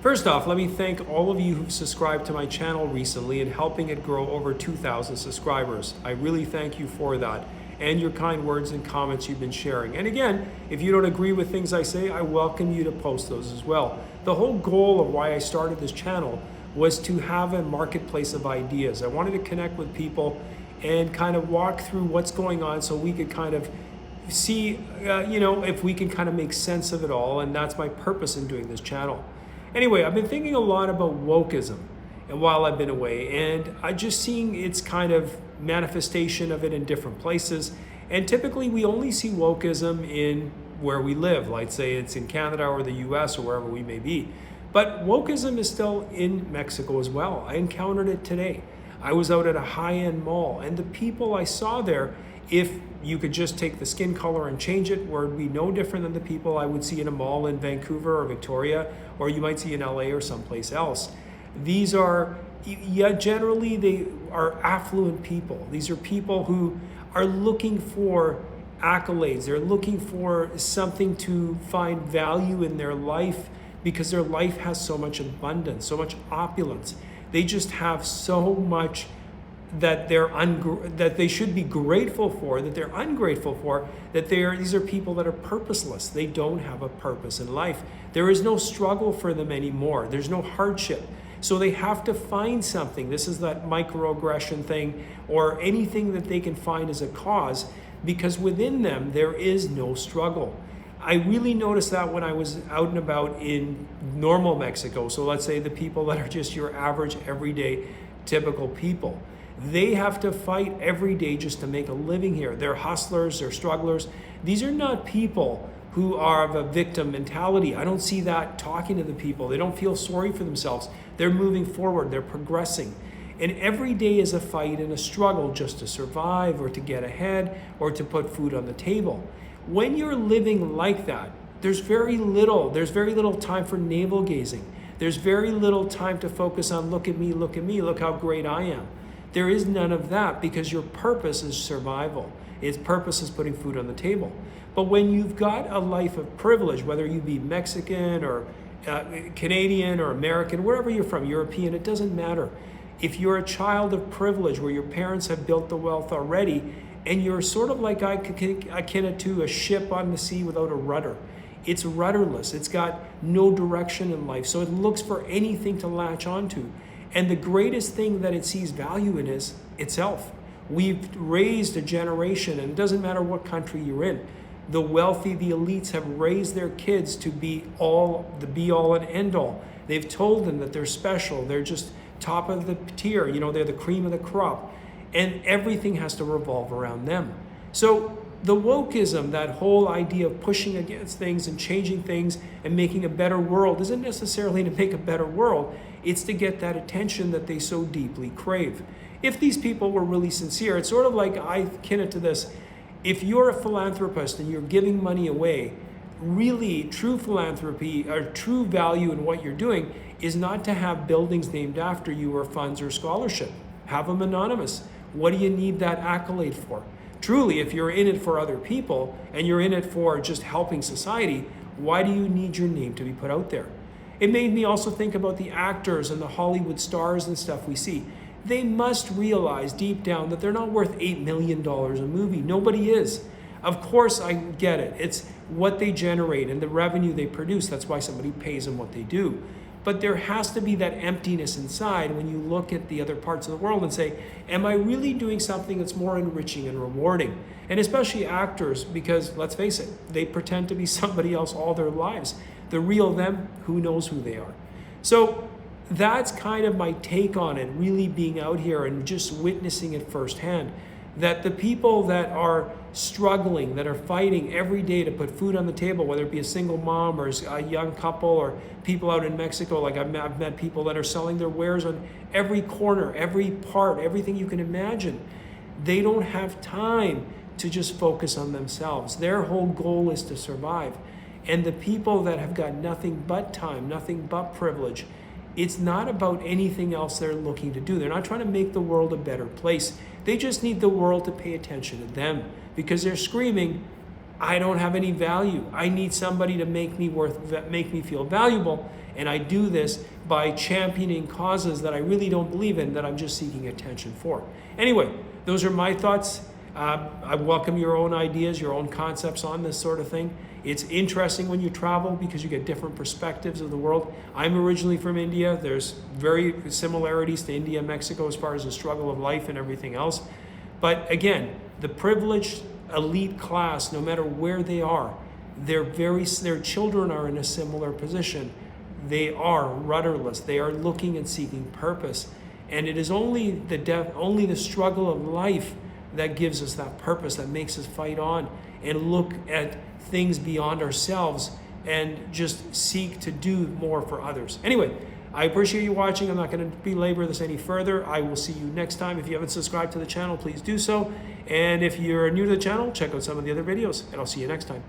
First off, let me thank all of you who've subscribed to my channel recently and helping it grow over 2,000 subscribers. I really thank you for that and your kind words and comments you've been sharing. And again, if you don't agree with things I say, I welcome you to post those as well. The whole goal of why I started this channel was to have a marketplace of ideas. I wanted to connect with people and kind of walk through what's going on so we could kind of see, if we can kind of make sense of it all. And that's my purpose in doing this channel. Anyway, I've been thinking a lot about wokeism and while I've been away, and I just seeing its kind of manifestation of it in different places. And typically we only see wokeism in where we live, like say it's in Canada or the US or wherever we may be. But wokeism is still in Mexico as well. I encountered it today. I was out at a high-end mall, and the people I saw there, if you could just take the skin color and change it, where it'd be no different than the people I would see in a mall in Vancouver or Victoria, or you might see in LA or someplace else. These are, generally they are affluent people. These are people who are looking for accolades. They're looking for something to find value in their life because their life has so much abundance, so much opulence. They just have so much that that they should be grateful for, that they're ungrateful for, that these are people that are purposeless. They don't have a purpose in life. There is no struggle for them anymore. There's no hardship. So they have to find something. This is that micro-aggression thing, or anything that they can find as a cause, because within them there is no struggle. I really noticed that when I was out and about in normal Mexico. So let's say the people that are just your average, everyday, typical people. They have to fight every day just to make a living here. They're hustlers, they're strugglers. These are not people who are of a victim mentality. I don't see that talking to the people. They don't feel sorry for themselves. They're moving forward, they're progressing. And every day is a fight and a struggle just to survive or to get ahead or to put food on the table. When you're living like that, there's very little time for navel gazing. There's very little time to focus on, look at me, look how great I am. There is none of that because your purpose is survival. Its purpose is putting food on the table. But when you've got a life of privilege, whether you be Mexican or Canadian or American, wherever you're from, European, it doesn't matter. If you're a child of privilege where your parents have built the wealth already, and you're sort of like I akin it to a ship on the sea without a rudder. It's rudderless. It's got no direction in life. So it looks for anything to latch onto. And the greatest thing that it sees value in is itself. We've raised a generation, and it doesn't matter what country you're in. The wealthy, the elites have raised their kids to be the be all and end all. They've told them that they're special. They're just top of the tier. They're the cream of the crop. And everything has to revolve around them. So the wokeism, that whole idea of pushing against things and changing things and making a better world, isn't necessarily to make a better world. It's to get that attention that they so deeply crave. If these people were really sincere, it's sort of like, I akin it to this. If you're a philanthropist and you're giving money away, really true philanthropy or true value in what you're doing is not to have buildings named after you or funds or scholarship. Have them anonymous. What do you need that accolade for? Truly, if you're in it for other people and you're in it for just helping society, why do you need your name to be put out there? It made me also think about the actors and the Hollywood stars and stuff we see. They must realize deep down that they're not worth $8 million a movie. Nobody is. Of course, I get it. It's what they generate and the revenue they produce. That's why somebody pays them what they do. But there has to be that emptiness inside when you look at the other parts of the world and say, am I really doing something that's more enriching and rewarding? And especially actors, because let's face it, they pretend to be somebody else all their lives. The real them, who knows who they are? So that's kind of my take on it, really being out here and just witnessing it firsthand. That the people that are struggling, that are fighting every day to put food on the table, whether it be a single mom or a young couple or people out in Mexico, like I've met people that are selling their wares on every corner, every part, everything you can imagine. They don't have time to just focus on themselves. Their whole goal is to survive. And the people that have got nothing but time, nothing but privilege, it's not about anything else they're looking to do. They're not trying to make the world a better place. They just need the world to pay attention to them because they're screaming, I don't have any value. I need somebody to make me feel valuable. And I do this by championing causes that I really don't believe in, that I'm just seeking attention for. Anyway, those are my thoughts. I welcome your own ideas, your own concepts on this sort of thing. It's interesting when you travel because you get different perspectives of the world. I'm originally from India. There's very similarities to India and Mexico as far as the struggle of life and everything else. But again, the privileged elite class, no matter where they are, their children are in a similar position. They are rudderless. They are looking and seeking purpose. And it is only the struggle of life that gives us that purpose, that makes us fight on and look at things beyond ourselves and just seek to do more for others. Anyway, I appreciate you watching. I'm not going to belabor this any further. I will see you next time. If you haven't subscribed to the channel, please do so. And if you're new to the channel, check out some of the other videos, and I'll see you next time.